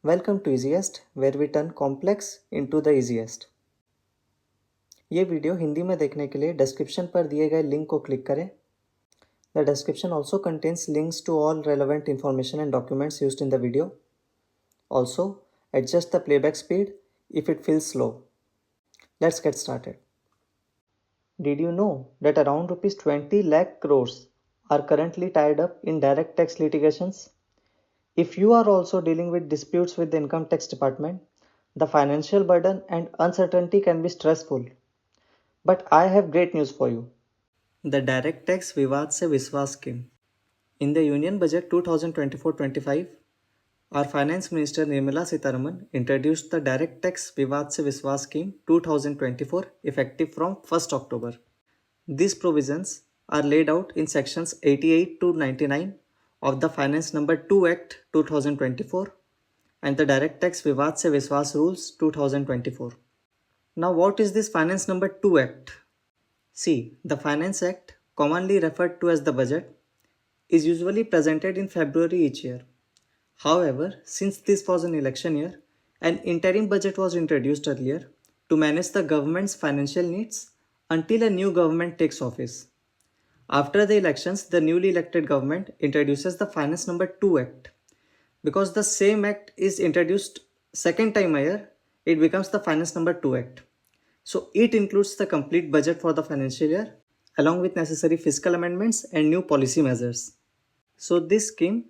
Welcome to easiest where we turn complex into the easiest. ये video Hindi में देखने के लिए डिस्क्रिप्शन पर दिए गए लिंक को क्लिक करें। The description also contains links to all relevant information and documents used in the video. Also, adjust the playback speed if it feels slow. Let's get started. Did you know that around rupees 20 lakh crores are currently tied up in direct tax litigations? If you are also dealing with disputes with the income tax department, the financial burden and uncertainty can be stressful. But I have great news for you. The Direct Tax Vivad Se Viswas scheme. In the Union Budget 2024-25, our Finance Minister Nirmala Sitharaman introduced the Direct Tax Vivad Se Viswas scheme 2024 effective from 1st October. These provisions are laid out in sections 88 to 99 of the Finance Number 2 Act 2024 and the Direct Tax Vivad Se Viswas Rules 2024. Now, what is this Finance Number 2 Act? See, the Finance Act, commonly referred to as the budget, is usually presented in February each year. However, since this was an election year, an interim budget was introduced earlier to manage the government's financial needs until a new government takes office. After the elections, the newly elected government introduces the Finance Number 2 Act. Because the same act is introduced second time a year, it becomes the Finance Number 2 Act. So it includes the complete budget for the financial year along with necessary fiscal amendments and new policy measures. So this scheme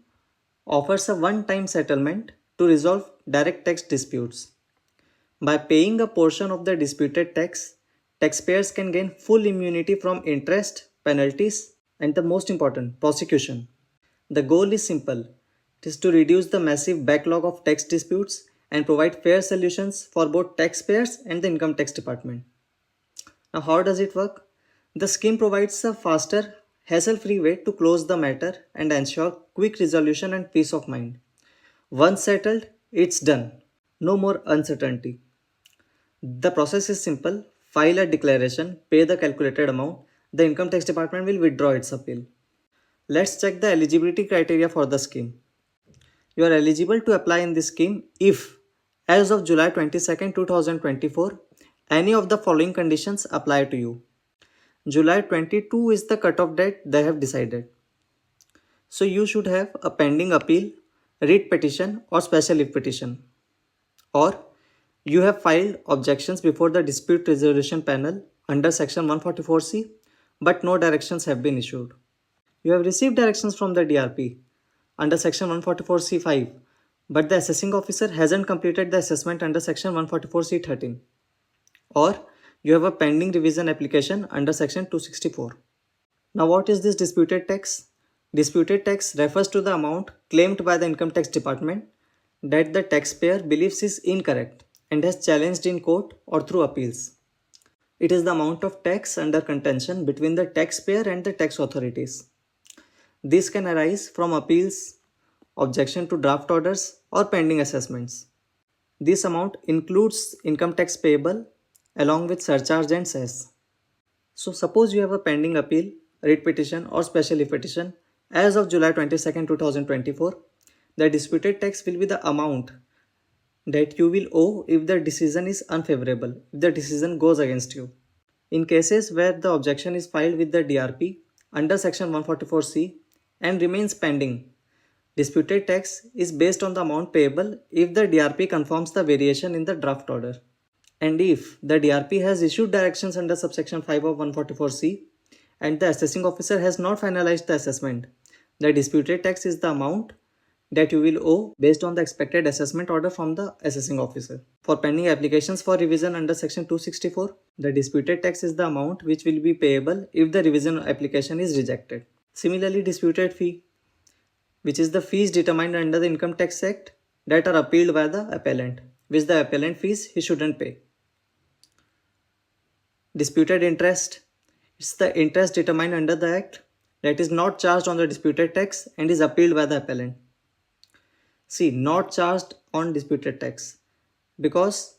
offers a one-time settlement to resolve direct tax disputes. By paying a portion of the disputed tax, taxpayers can gain full immunity from interest, penalties, and the most important, prosecution. The goal is simple. It is to reduce the massive backlog of tax disputes and provide fair solutions for both taxpayers and the income tax department. Now, how does it work? The scheme provides a faster, hassle-free way to close the matter and ensure quick resolution and peace of mind. Once settled, it's done. No more uncertainty. The process is simple. File a declaration, pay the calculated amount. The income tax department will withdraw its appeal. Let's check the eligibility criteria for the scheme. You are eligible to apply in this scheme if, as of July 22nd, 2024, any of the following conditions apply to you. July 22 is the cutoff date they have decided. So you should have a pending appeal, writ petition or special leave petition. Or you have filed objections before the dispute resolution panel under section 144C but no directions have been issued. You have received directions from the DRP under section 144C5 but the assessing officer hasn't completed the assessment under section 144C13. Or you have a pending revision application under section 264. Now what is this disputed tax? Disputed tax refers to the amount claimed by the income tax department that the taxpayer believes is incorrect and has challenged in court or through appeals. It is the amount of tax under contention between the taxpayer and the tax authorities. This can arise from appeals, objection to draft orders, or pending assessments. This amount includes income tax payable along with surcharge and cess. So suppose you have a pending appeal, writ petition or special leave petition as of July 22nd, 2024. The disputed tax will be the amount that you will owe if the decision is unfavorable, if the decision goes against you. In cases where the objection is filed with the DRP under section 144C and remains pending, disputed tax is based on the amount payable if the DRP confirms the variation in the draft order. And if the DRP has issued directions under subsection 5 of 144C and the assessing officer has not finalized the assessment, the disputed tax is the amount that you will owe based on the expected assessment order from the assessing officer. For pending applications for revision under section 264, the disputed tax is the amount which will be payable if the revision application is rejected. Similarly, disputed fee, which is the fees determined under the Income Tax Act that are appealed by the appellant, which the appellant fees he shouldn't pay. Disputed interest, it's the interest determined under the Act that is not charged on the disputed tax and is appealed by the appellant. See, not charged on disputed tax because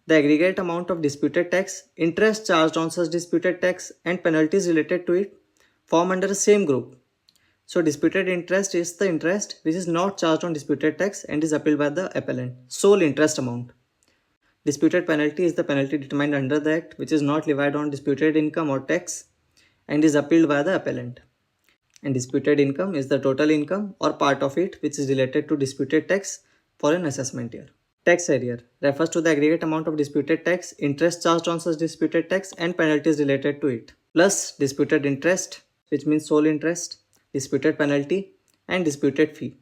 the aggregate amount of disputed tax, interest charged on such disputed tax and penalties related to it form under the same group. So disputed interest is the interest which is not charged on disputed tax and is appealed by the appellant. Sole interest amount. Disputed penalty is the penalty determined under the Act which is not levied on disputed income or tax and is appealed by the appellant. And disputed income is the total income or part of it which is related to disputed tax for an assessment year. Tax arrear refers to the aggregate amount of disputed tax, interest charged on such disputed tax and penalties related to it, plus disputed interest, which means sole interest, disputed penalty and disputed fee.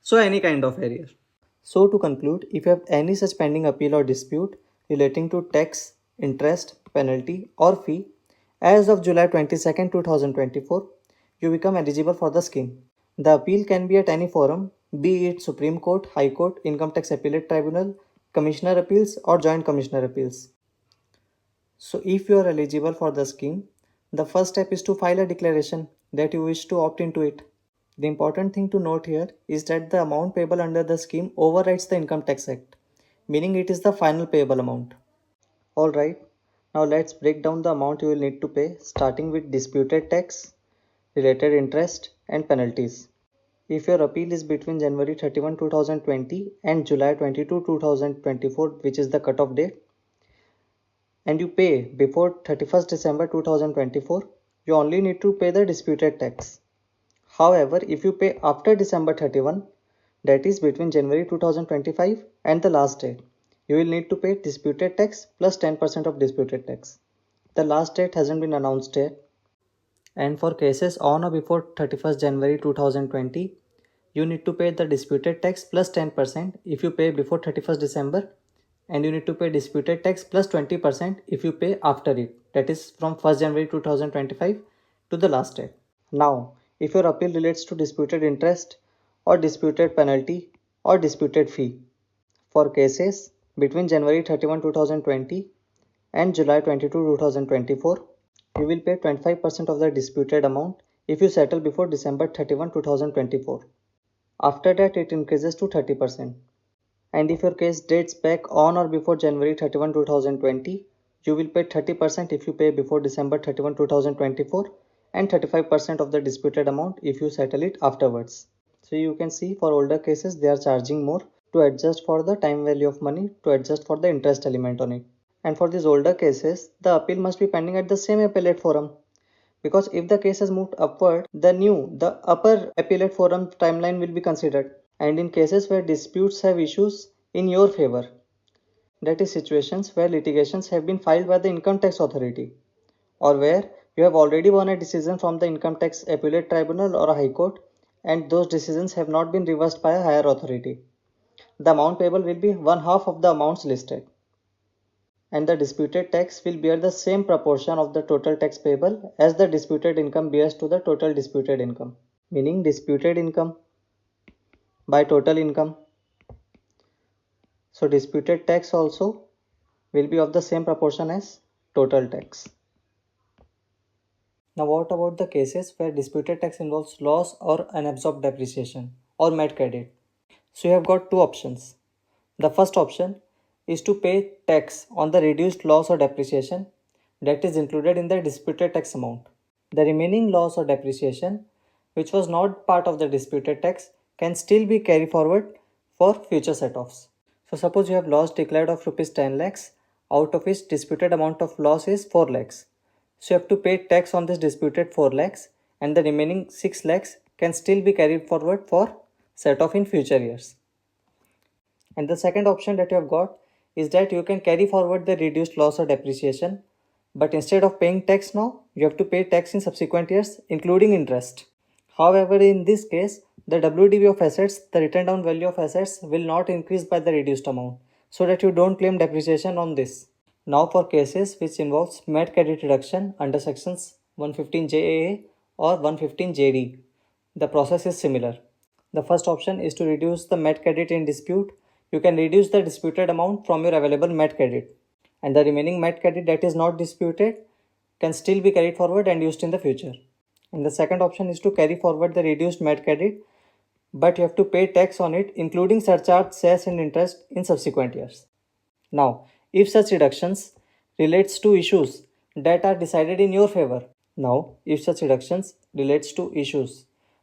So any kind of arrear. So to conclude, if you have any such pending appeal or dispute relating to tax, interest, penalty or fee, as of July 22nd, 2024, you become eligible for the scheme. The appeal can be at any forum, be it Supreme Court, High Court, Income Tax Appellate Tribunal, Commissioner Appeals or Joint Commissioner Appeals. So if you are eligible for the scheme, the first step is to file a declaration that you wish to opt into it. The important thing to note here is that the amount payable under the scheme overrides the Income Tax Act, meaning it is the final payable amount. Alright, now let's break down the amount you will need to pay, starting with disputed tax, related interest and penalties. If your appeal is between January 31, 2020 and July 22, 2024, which is the cutoff date, and you pay before 31st December 2024, you only need to pay the disputed tax. However, if you pay after December 31, that is between January 2025 and the last date, you will need to pay disputed tax plus 10% of disputed tax. The last date hasn't been announced yet. And for cases on or before 31st January 2020, you need to pay the disputed tax plus 10% if you pay before 31st December, and you need to pay disputed tax plus 20% if you pay after it, that is from 1st January 2025 to the last date. Now, if your appeal relates to disputed interest or disputed penalty or disputed fee, for cases between January 31, 2020 and July 22, 2024, you will pay 25% of the disputed amount if you settle before December 31, 2024. After that, it increases to 30%. And if your case dates back on or before January 31, 2020, you will pay 30% if you pay before December 31, 2024 and 35% of the disputed amount if you settle it afterwards. So you can see for older cases they are charging more to adjust for the time value of money, to adjust for the interest element on it. And for these older cases, the appeal must be pending at the same appellate forum, because if the case has moved upward, the upper appellate forum timeline will be considered. And in cases where disputes have issues in your favor, that is situations where litigations have been filed by the income tax authority, or where you have already won a decision from the income tax appellate tribunal or a high court and those decisions have not been reversed by a higher authority, the amount payable will be one half of the amounts listed, and the disputed tax will bear the same proportion of the total tax payable as the disputed income bears to the total disputed income, meaning disputed income by total income. So disputed tax also will be of the same proportion as total tax. Now what about the cases where disputed tax involves loss or unabsorbed depreciation or MAT credit? So you have got two options. The first option is to pay tax on the reduced loss or depreciation that is included in the disputed tax amount. The remaining loss or depreciation, which was not part of the disputed tax, can still be carried forward for future set-offs. So suppose you have loss declared of rupees 10 lakhs, out of which disputed amount of loss is 4 lakhs. So you have to pay tax on this disputed 4 lakhs and the remaining 6 lakhs can still be carried forward for set-off in future years. And the second option that you have got is that you can carry forward the reduced loss or depreciation, but instead of paying tax now, you have to pay tax in subsequent years, including interest. However, in this case, the WDV of assets, the written down value of assets, will not increase by the reduced amount, so that you don't claim depreciation on this. Now for cases which involves MAT credit reduction under sections 115 JAA or 115 JD, the process is similar. The first option is to reduce the MAT credit in dispute. You can reduce the disputed amount from your available MAT credit, and the remaining MAT credit that is not disputed can still be carried forward and used in the future. And the second option is to carry forward the reduced MAT credit, but you have to pay tax on it, including surcharge, cess and interest in subsequent years. Now, if such reductions relates to issues that are decided in your favor,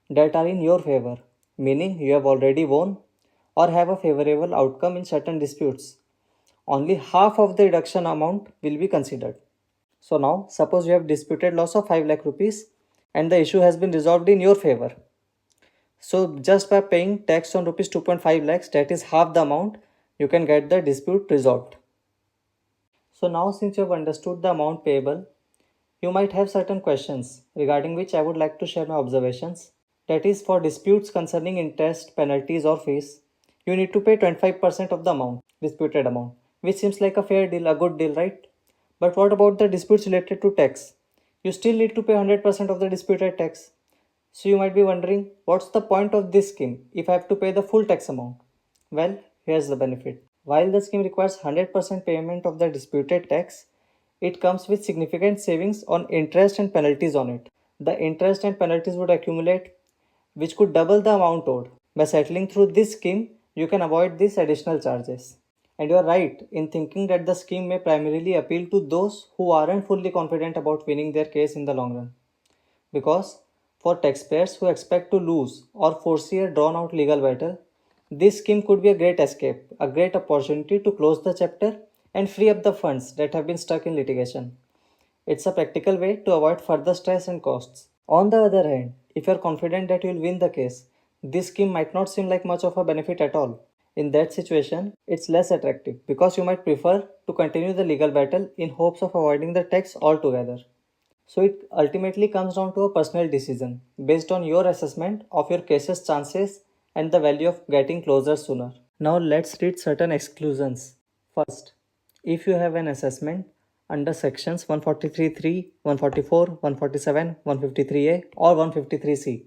that are in your favor, meaning you have already won or have a favorable outcome in certain disputes. Only half of the deduction amount will be considered. So now, suppose you have disputed loss of 5 lakh rupees and the issue has been resolved in your favor. So just by paying tax on rupees 2.5 lakhs, that is half the amount, you can get the dispute resolved. So now since you have understood the amount payable, you might have certain questions regarding which I would like to share my observations. That is, for disputes concerning interest, penalties or fees, you need to pay 25% of the amount, disputed amount, which seems like a fair deal, a good deal, right? But what about the disputes related to tax? You still need to pay 100% of the disputed tax. So you might be wondering, what's the point of this scheme if I have to pay the full tax amount? Well, here's the benefit. While the scheme requires 100% payment of the disputed tax, it comes with significant savings on interest and penalties on it. The interest and penalties would accumulate, which could double the amount owed. By settling through this scheme, you can avoid these additional charges. And you are right in thinking that the scheme may primarily appeal to those who aren't fully confident about winning their case in the long run. Because for taxpayers who expect to lose or foresee a drawn out legal battle, this scheme could be a great escape, a great opportunity to close the chapter and free up the funds that have been stuck in litigation. It's a practical way to avoid further stress and costs. On the other hand, if you are confident that you will win the case, this scheme might not seem like much of a benefit at all. In that situation, it's less attractive because you might prefer to continue the legal battle in hopes of avoiding the tax altogether. So it ultimately comes down to a personal decision based on your assessment of your case's chances and the value of getting closer sooner. Now let's read certain exclusions. First, if you have an assessment under sections 143.3, 144, 147, 153A or 153C,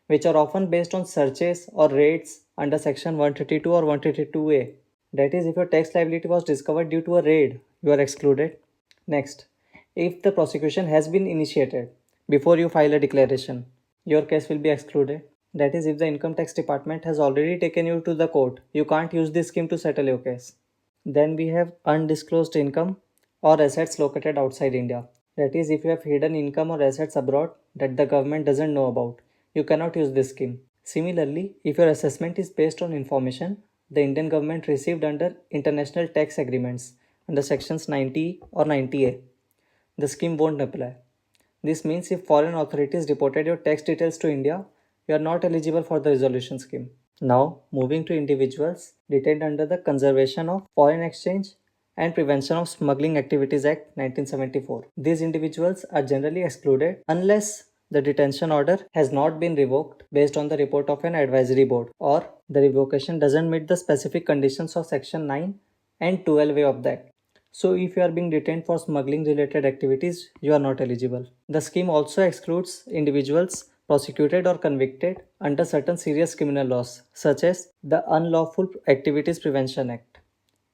which are often based on searches or raids under section 132 or 132A. That is, if your tax liability was discovered due to a raid, you are excluded. Next, if the prosecution has been initiated before you file a declaration, your case will be excluded. That is, if the income tax department has already taken you to the court, you can't use this scheme to settle your case. Then we have undisclosed income or assets located outside India. That is, if you have hidden income or assets abroad that the government doesn't know about, you cannot use this scheme. Similarly, if your assessment is based on information the Indian government received under international tax agreements under sections 90 or 90A, the scheme won't apply. This means if foreign authorities reported your tax details to India, you are not eligible for the resolution scheme. Now, moving to individuals detained under the Conservation of Foreign Exchange and Prevention of Smuggling Activities Act 1974. These individuals are generally excluded unless the detention order has not been revoked based on the report of an advisory board or the revocation doesn't meet the specific conditions of section 9 and 12A of the act. So if you are being detained for smuggling related activities, you are not eligible. The scheme also excludes individuals prosecuted or convicted under certain serious criminal laws, such as the Unlawful Activities Prevention Act,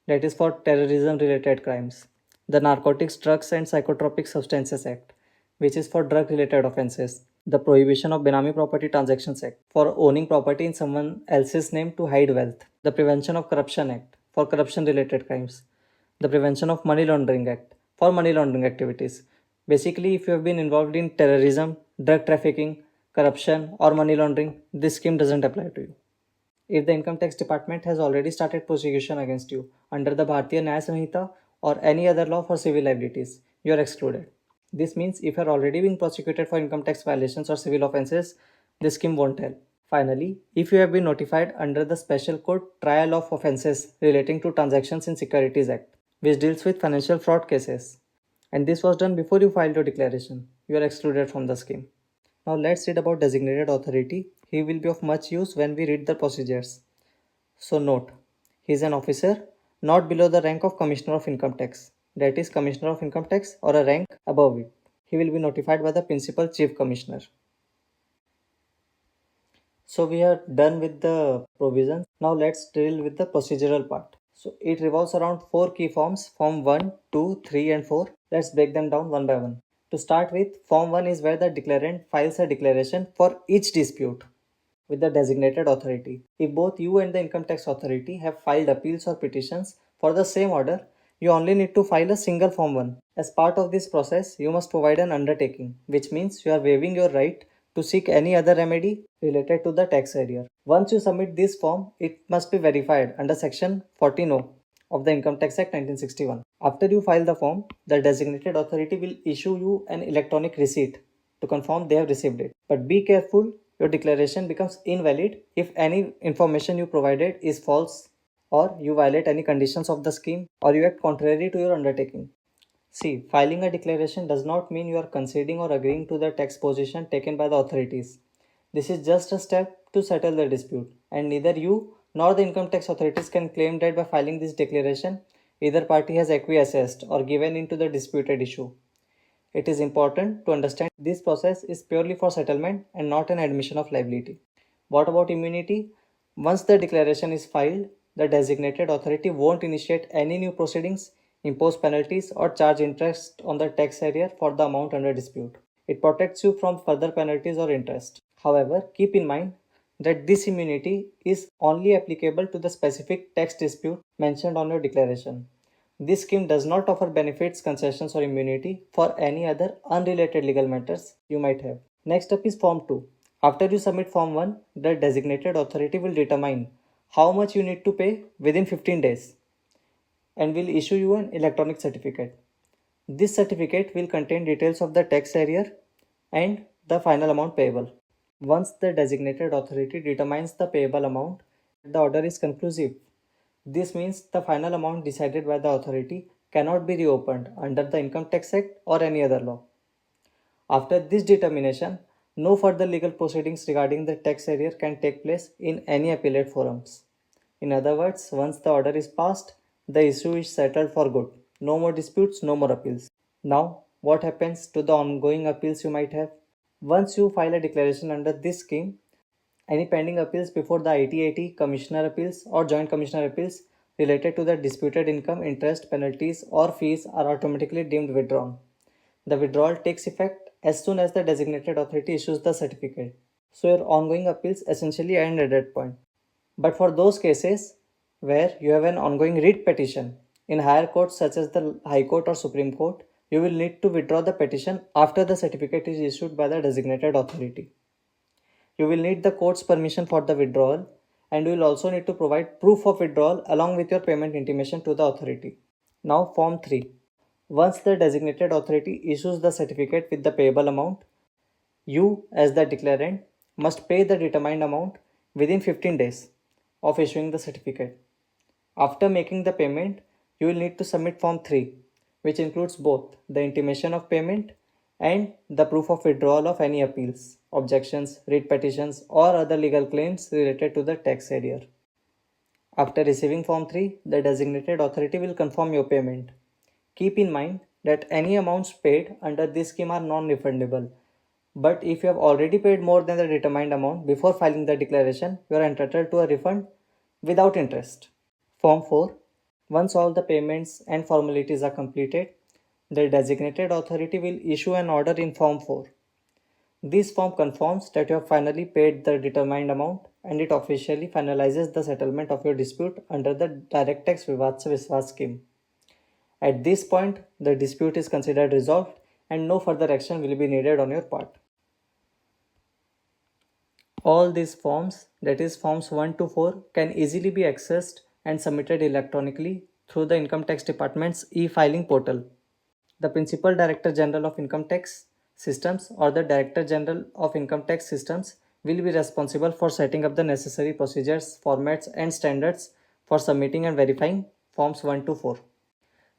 that is for terrorism related crimes, the Narcotics, Drugs and Psychotropic Substances Act, which is for drug related offenses, the Prohibition of Benami Property Transactions Act, for owning property in someone else's name to hide wealth, the Prevention of Corruption Act, for corruption related crimes, the Prevention of Money Laundering Act, for money laundering activities. Basically, if you have been involved in terrorism, drug trafficking, corruption, or money laundering, this scheme doesn't apply to you. If the income tax department has already started prosecution against you under the Bharatiya Nyaya Samhita or any other law for civil liabilities, you are excluded. This means if you are already being prosecuted for income tax violations or civil offenses, this scheme won't help. Finally, if you have been notified under the Special Court Trial of Offences relating to Transactions in Securities Act, which deals with financial fraud cases, and this was done before you filed your declaration, you are excluded from the scheme. Now let's read about designated authority. He will be of much use when we read the procedures. So note, he is an officer not below the rank of Commissioner of Income Tax, that is Commissioner of Income Tax or a rank above it. He will be notified by the Principal Chief Commissioner. So we are done with the provisions. Now let's deal with the procedural part. So it revolves around 4 key forms, Form 1, 2, 3 and 4. Let's break them down one by one. To start with, Form 1 is where the declarant files a declaration for each dispute with the designated authority. If both you and the income tax authority have filed appeals or petitions for the same order, you only need to file a single Form 1. As part of this process, you must provide an undertaking, which means you are waiving your right to seek any other remedy related to the tax area. Once you submit this form, it must be verified under Section 14(o) of the Income Tax Act 1961. After you file the form, the designated authority will issue you an electronic receipt to confirm they have received it. But be careful, your declaration becomes invalid if any information you provided is false, or you violate any conditions of the scheme, or you act contrary to your undertaking. See, filing a declaration does not mean you are conceding or agreeing to the tax position taken by the authorities. This is just a step to settle the dispute, and neither you nor the income tax authorities can claim that by filing this declaration, either party has acquiesced or given into the disputed issue. It is important to understand this process is purely for settlement and not an admission of liability. What about immunity? Once the declaration is filed, the designated authority won't initiate any new proceedings, impose penalties, or charge interest on the tax area for the amount under dispute. It protects you from further penalties or interest. However, keep in mind that this immunity is only applicable to the specific tax dispute mentioned on your declaration. This scheme does not offer benefits, concessions, or immunity for any other unrelated legal matters you might have. Next up is Form 2. After you submit Form 1, the designated authority will determine how much you need to pay within 15 days and will issue you an electronic certificate. This certificate will contain details of the tax area and the final amount payable. Once the designated authority determines the payable amount, the order is conclusive. This means the final amount decided by the authority cannot be reopened under the Income Tax Act or any other law. After this determination, no further legal proceedings regarding the tax area can take place in any appellate forums. In other words, once the order is passed, the issue is settled for good. No more disputes, no more appeals. Now, what happens to the ongoing appeals you might have? Once you file a declaration under this scheme, any pending appeals before the ITAT, Commissioner Appeals, or Joint Commissioner Appeals related to the disputed income, interest, penalties, or fees are automatically deemed withdrawn. The withdrawal takes effect as soon as the designated authority issues the certificate. So your ongoing appeals essentially end at that point. But for those cases where you have an ongoing writ petition in higher courts such as the High Court or Supreme Court, you will need to withdraw the petition after the certificate is issued by the designated authority. You will need the court's permission for the withdrawal, and you will also need to provide proof of withdrawal along with your payment intimation to the authority. Now, Form 3. Once the designated authority issues the certificate with the payable amount, you, as the declarant, must pay the determined amount within 15 days of issuing the certificate. After making the payment, you will need to submit Form 3, which includes both the intimation of payment and the proof of withdrawal of any appeals, objections, writ petitions, or other legal claims related to the tax area. After receiving Form 3, the designated authority will confirm your payment. Keep in mind that any amounts paid under this scheme are non-refundable. But if you have already paid more than the determined amount before filing the declaration, you are entitled to a refund without interest. Form 4. Once all the payments and formalities are completed, the designated authority will issue an order in Form 4. This form confirms that you have finally paid the determined amount, and it officially finalizes the settlement of your dispute under the Direct Tax Vivad Se Viswas scheme. At this point, the dispute is considered resolved and no further action will be needed on your part. All these forms, that is Forms 1 to 4, can easily be accessed and submitted electronically through the Income Tax Department's e-filing portal. The Principal Director General of Income Tax Systems or the Director General of Income Tax Systems will be responsible for setting up the necessary procedures, formats, and standards for submitting and verifying Forms 1 to 4.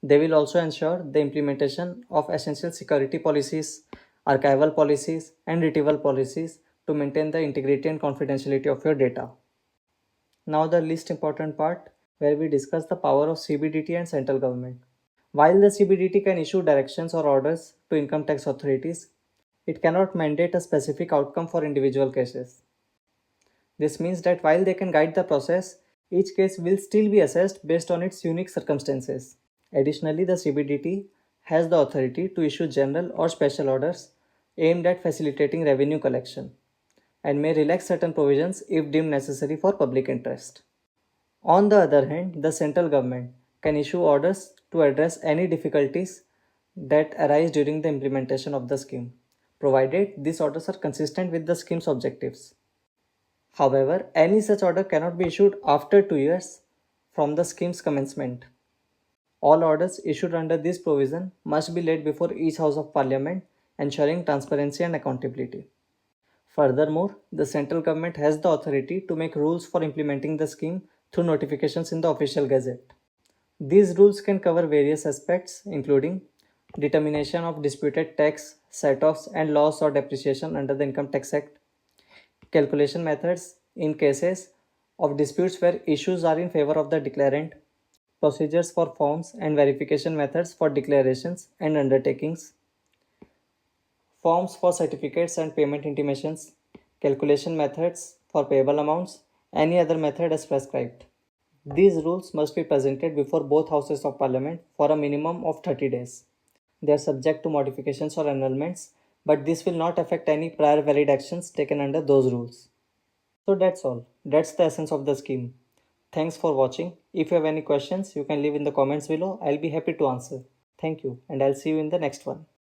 They will also ensure the implementation of essential security policies, archival policies, and retrieval policies to maintain the integrity and confidentiality of your data. Now the least important part, where we discuss the power of CBDT and central government. While the CBDT can issue directions or orders to income tax authorities, it cannot mandate a specific outcome for individual cases. This means that while they can guide the process, each case will still be assessed based on its unique circumstances. Additionally, the CBDT has the authority to issue general or special orders aimed at facilitating revenue collection and may relax certain provisions if deemed necessary for public interest. On the other hand, the central government can issue orders to address any difficulties that arise during the implementation of the scheme, provided these orders are consistent with the scheme's objectives. However, any such order cannot be issued after 2 years from the scheme's commencement. All orders issued under this provision must be laid before each House of Parliament, ensuring transparency and accountability. Furthermore, the central government has the authority to make rules for implementing the scheme through notifications in the official gazette. These rules can cover various aspects, including determination of disputed tax, set-offs, and loss or depreciation under the Income Tax Act, calculation methods in cases of disputes where issues are in favor of the declarant, procedures for forms and verification methods for declarations and undertakings, forms for certificates and payment intimations, calculation methods for payable amounts, any other method as prescribed. These rules must be presented before both Houses of Parliament for a minimum of 30 days. They are subject to modifications or annulments, but this will not affect any prior valid actions taken under those rules. So that's all. That's the essence of the scheme. Thanks for watching. If you have any questions, you can leave in the comments below. I'll be happy to answer. Thank you, and I'll see you in the next one.